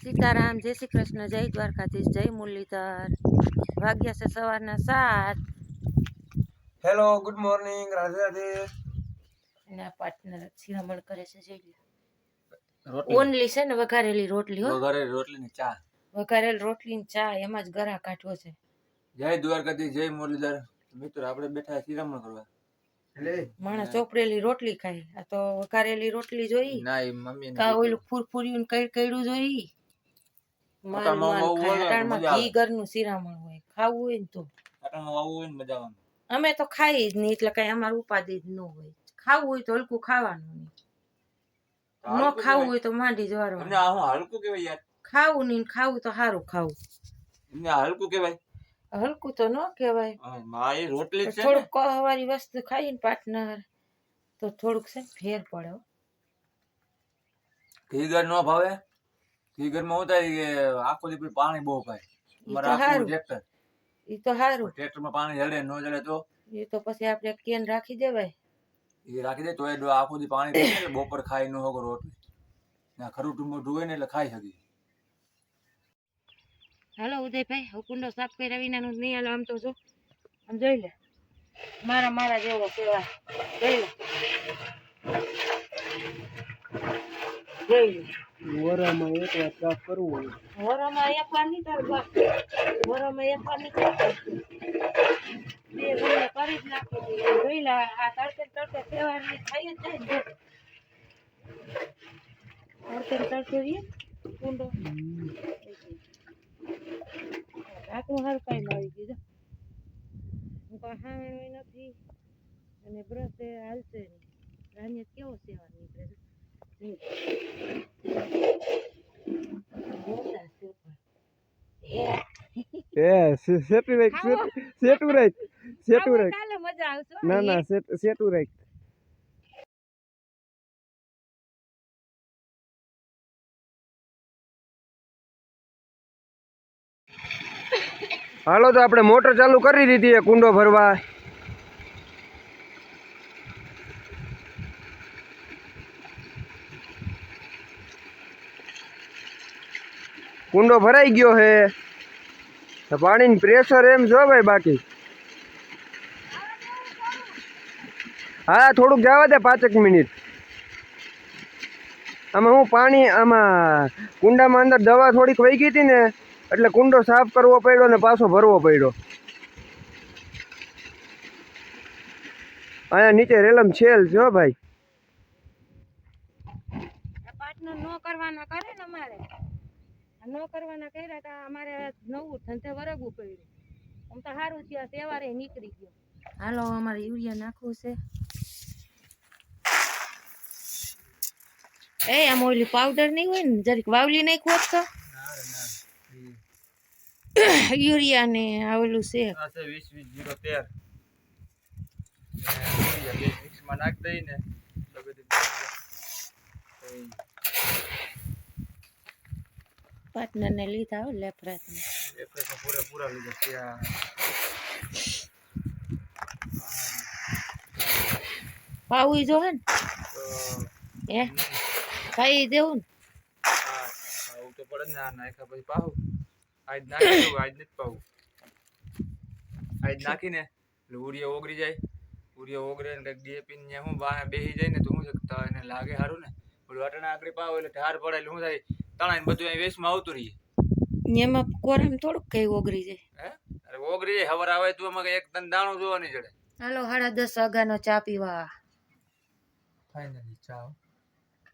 સીતારામ, જય શ્રી કૃષ્ણ, જય દ્વારકાધીશ, જય મુરલીધર. વાગ્યા છે સવારના 7. Hello, good morning, Radhe Radhe. એના પાર્ટનર શિરામણ કરે છે, જોઈ લે. રોટલી ઓનલી છે ને વઘારેલી રોટલી, હો, વઘારેલી રોટલી ને ચા. વઘારેલી રોટલી ને ચા, એમાં જ ગરા કાઢવો છે. જય દ્વારકાધીશ, જય મુરલીધર. મિત્રો આપણે બેઠા શિરામણ કરવા. માણસ ચોપડેલી રોટલી ખાય, આ તો વઘારેલી રોટલી જોઈ ના એ મમ્મી ને કા ઓલું ફૂરફૂર્યું કઈડું જોઈ. માલ માલ ખાય. અટાણમાં ઘી ઘરનું શિરામણ હોય, ખાવું હોય ને તો અટાણમાં આવું હોય ને મજા આવે. અમે તો ખાઈ જ નહીં, એટલે કઈ અમારું ઉપાધિ જ ન હોય. ખાવું હોય તો હલકું ખાવાનું, ન ખાવું હોય તો માંડી જવાનું. હલકું કેવાય યાર, ખાવું નહીં, ખાવું તો સારું ખાવું. એમને હલકું કેવાય, હલકું તો ન કહેવાય. માં એ રોટલી છે ને, થોડુંક કહાવાળી વસ્તુ ખાઈ ને પાર્ટનર તો થોડુંક છે ફેર પડે. ઘી ઘર નો ભાવે. ઘી ઘર માં હું થાય કે આખો દી પાણી બહુ પાય. મારા આખું ટ્રેક્ટર, એ તો સારું. ટ્રેક્ટર માં પાણી જડે ન જડે તો એ તો પછી આપણે કેન રાખી દેવાય. એ રાખી દે તો આખું દી પાણી પીને એટલે બપોર ખાઈ ન હોગો રોટલી. ના ખરું ટુંબો ને એટલે ખાઈ શકી. હાલો ઉદયભાઈ, હું કુંડો સાફ કર્યા વિનાનું નહીં હાલો. આમ તો જો, આમ જોઈ લે, મારા જેવો સેવા જોઈ લે, જોઈ લે. વરામાં એક વાર સાફ કરવું હોય. વરામાં એક વાર નહીં તાર બસ, વરામાં એક વાર નહીં તાર બે ગુણે કરી જ નાખી દીધી. જોઈ લે, આ તડકે તહેવાર ની ખાઈ જ જાય ને. તડકે રહીએ કુંડો આટલું સારું કાંઈ લાવી દીધું. હું કોઈ હાવણ નથી અને બ્રશ હાલશે નહીં. રાનિયત કેવો સેવા નીકળે છે. મજા આવશે. ના સેટું રાખ. હાલો તો આપણે મોટર ચાલુ કરી દીધી કુંડો ભરવા. કુંડો ભરાઈ ગયો હે. પાણીનું પ્રેશર એમ જો ભાઈ. બાકી હા થોડુંક જવા દે 5 મિનિટ. આમાં હું પાણી આમાં કુંડામાં અંદર દવા થોડીક વહી ગઈ હતી ને એટલે કુંડો સાફ કરવો પડ્યો ને પાછો ભરવો પડ્યો. અહીંયા નીચે રેલમ છેલ જો ભાઈ. પાર્ટનર નો કરવાના કરે ને, અમારે નો કરવાના કર્યા તો અમારે નવું ધંધે વરગવું પડ્યું. આમ તો સારું છે, તહેવારે નીકળી ગયો. હાલો અમારે યુરિયા નાખવું છે. એ આમ ઓલી પાવડર નહીં હોય ને, જરીક વાવલી નાખવો તો યુરિયા ને આવેલું છે 20-20-0-13 મિક્સમાં નાખ દઈ ને તો બધી પાર્ટનર ને લીધા હો લેફ્ટ પૂરા લીધા ત્યાં. પાવું જો હે ને એ ખાઈ દેવું ને. પાવું તો પડે ને. નાખ્યા પછી પાવું. આજ નાખી દઉં, આજ નથી પાવું. આજ નાખીને એટલે ઉરિયા ઓગળી જાય. ઉરિયા ઓગળે ને કંઈક ડીએપી ને હું બેસી જાય ને તો શું શકતા એને લાગે સારું ને. ઓલું અટણા આકડી પાવ એટલે ઢાર પડે એટલે શું થાય તણાઈને બધું અહીં વેસ્ટમાં આવતું રહીએ. એમાં કોરામ થોડુંક કઈ ઓગળી જાય. હે અરે ઓગળી જાય. ખબર આવે તું એમાં એક તન દાણું જોવા નહીં જડે. હાલો 10:30 વાગ્યાનો ચા પીવા. ફાઇનલી ચા.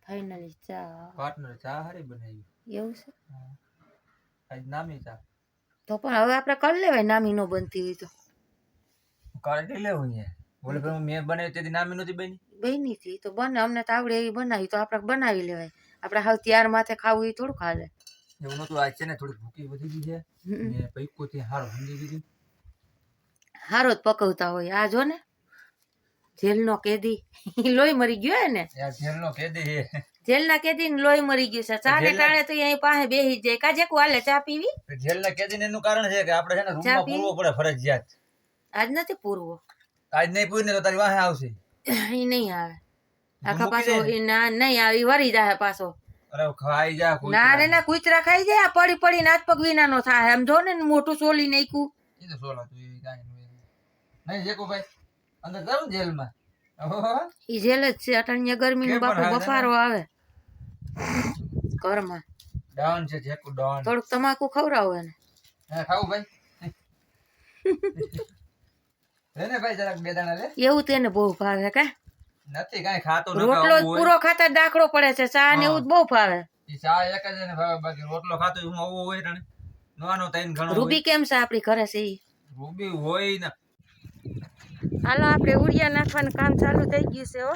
ફાઇનલી ચા. પાર્ટનર ચા હારી બનાવી. એવું છે. આજ નામી ચા. તો પણ હવે આપણે કરી લેવાય, નામી નો બનતી હોય તો. કાઢી લેવું ને. બોલે પણ મેં બનાવી તેથી નામી નથી બની. બની હતી તો બને, અમને તો આવડે એવી બનાવી તો આપણે બનાવી લેવાય. આપણે હાવ ત્યાર માથે ખાવું એ થોડું ખાલે. એવું નતું. આજ છે ને થોડી ભૂખી વધી ગઈ છે ને પૈકોથી હારો સમજી દીધી. હારો જ પકવતા હોય. આ જો ને જેલનો કેદી લોહી મરી ગયો હે ને. યાર જેલનો કેદી છે. જેલના કેદી ને લોહી મરી ગયું છે. ચાને ટાણે તો અહીં પાસે બેસી જાય. કાજે હાલે ચા પીવી. જેલના કેદી એનું કારણ છે કે આપણે છે ને રૂમમાં પૂરવો પડે ફરજિયાત. આજ નથી પૂરવો. આજ નહીં પૂરીને તો તારી વાહે આવશે. એ નહીં આવે. આખા પાછો નહીં આવે, વરી જાય પાછો. અરે ખાઈ જા કોઈ ના રે ના કૂતરા ખાઈ જાય આ પડી પડીને હાથ પગ વિનાનો થાય એમ જો ને મોટું સોલી નાખ્યું એ તો સોલા તું એ કાંઈ નહીં જેકો ભાઈ અંદર જાવ જેલમાં ઓહો ઈ જેલ જ છે અટાણિયા ગરમીનું બાપુ બફારો આવે ઘરમાં ડાઉન છે જેકો ડાઉન થોડુંક તમાકુ ખવડાવો એને હા ખાવું ભાઈ એને ભાઈ જરાક બે દાણા લે એવું તેને બહુ ભાવે કા નથી કાંઈ ખાતો ન રોટલો જ પૂરો ખાતા દાખલો પડે છે ચા ને એવું જ બહુ ભાવે ઈ ચા એક જ એને ભાવે બાકી રોટલો ખાતો હું આવો હોય રણે નવાનો તઈન ઘણો રૂબી કેમ છે આપણી ઘરે છે ઈ રૂબી હોય ને હાલો આપણે ઉડિયા નાખવાનું કામ ચાલુ થઈ ગયું છે હો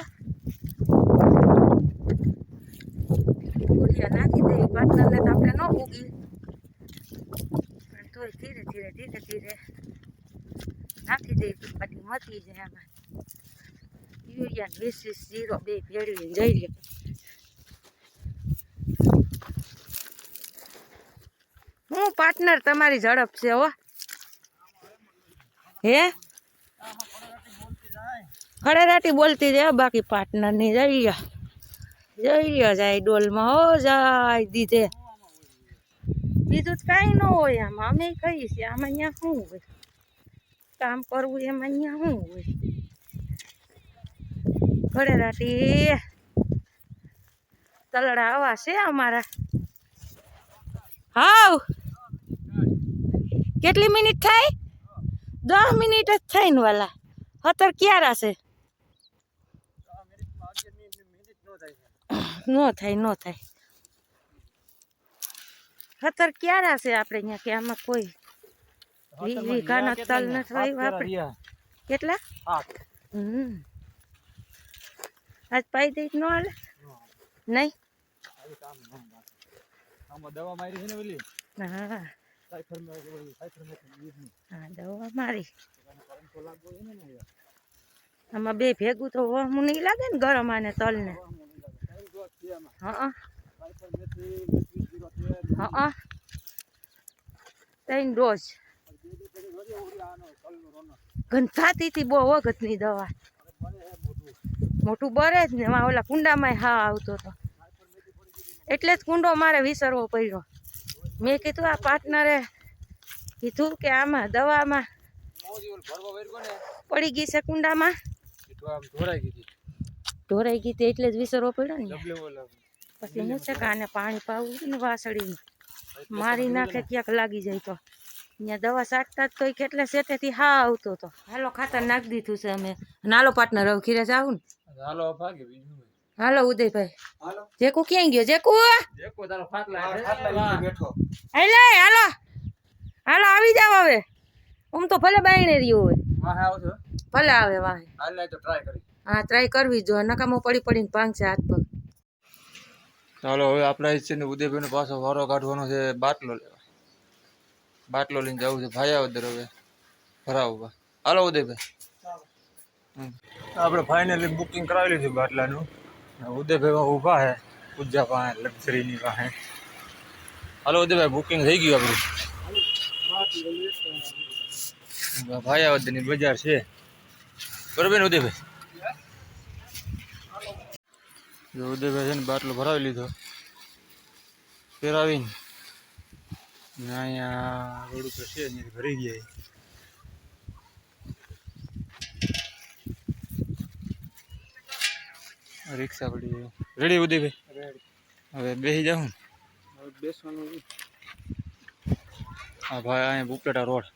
ઉડિયા નાખી દઈએ પાર્ટનરને તો આપણે ન ઉગી પણ તોય ધીરે ધીરે નાખી દઈએ બધી મતી જાય આમાં યુરિયા 20-0 બે ભેળવી જઈ રહ્યા હું પાર્ટનર તમારી ઝડપ છે હો હે ખડેરાટી બોલતી જાય બાકી પાર્ટનર ની જઈ રહ્યા જાય ડોલમાં હો જાય દીધે બીજું કાંઈ ન હોય આમાં અમે કહીએ છીએ આમાં અહીંયા શું હોય કામ કરવું એમાં અહીંયા શું હોય ખડેરાટી તલડા આવા છે અમારા હાવ કેટલી મિનિટ થાય 10 મિનિટ જ થાય ને વાલા અત્યારે ક્યારે છે નો થાય અત્યારે ક્યારે છે આપણે અહીંયા કે આમાં કોઈ વીઘાના તલ નથી વાવ્યા આપણે કેટલા આજ પાઈ દઈ ન હાલે નહીં દવા મારી છે ને ઓલી હા દવા મારી આમાં બે ભેગું તો વહમું નહીં લાગે ને ગરમ આને તલ ને હા 3 ડોઝ ગંધાતી હતી બહુ વખતની દવા મોટું બરે જ ને એમાં ઓલા કુંડામાં હા આવતો હતો એટલે જ કુંડો મારે વિસરવો પડ્યો મેં કીધું આ પાર્ટનરે કીધું કે આમાં દવામાં પડી ગઈ છે કુંડામાં ઢોરાઈ ગઈ હતી એટલે જ વિસરવો પડ્યો ને પછી હું છે કે આને પાણી પાવું ને વાસળીમાં મારી નાખે ક્યાંક લાગી જાય તો અહીંયા દવા છાંટતા જ તો કેટલા સેટેથી હા આવતો હતો હાલો ખાતર નાખી દીધું છે અમે હાલો પાર્ટનર હવે ખીરે જાવું ને હાલો ઉદયભાઈ જેકુ ક્યાં ગયો જેકુ હાલો હાલો આવી જાવ હવે આમ તો ભલે બાયણે રહ્યો હોય ભલે આવે વાહે હા ટ્રાય કરવી જો નકામો પડીને ભાંગશે હાથ પગ ચાલો હવે આપણા છે ને ઉદયભાઈ પાછો વારો કાઢવાનો છે બાટલો લઈને જવું છે ભાયાવદર હવે ભરાવવા હાલો ઉદયભાઈ આપણે ફાઇનલી બુકિંગ કરાવી લીધું બાટલાનું ઉદયભાઈ ઊભા છે પૂજા પાસે લક્ઝરીની પાસે હાલો ઉદયભાઈ બુકિંગ થઈ ગયું આપણું ભાયાવદરની બજાર છે બરોબર ને ઉદયભાઈ ઉદયભાઈ છે ને બાટલો ભરાવી લીધો ફેરાવીને અહીંયા રોડ ઉપર છે અહીંયા ભરી ગયા રિક્ષા પડી રેડી ઉદયભાઈ હવે બેસી જાઉં બેસવાનું હા ભાઈ અહીંયા ઉપલેટા રોડ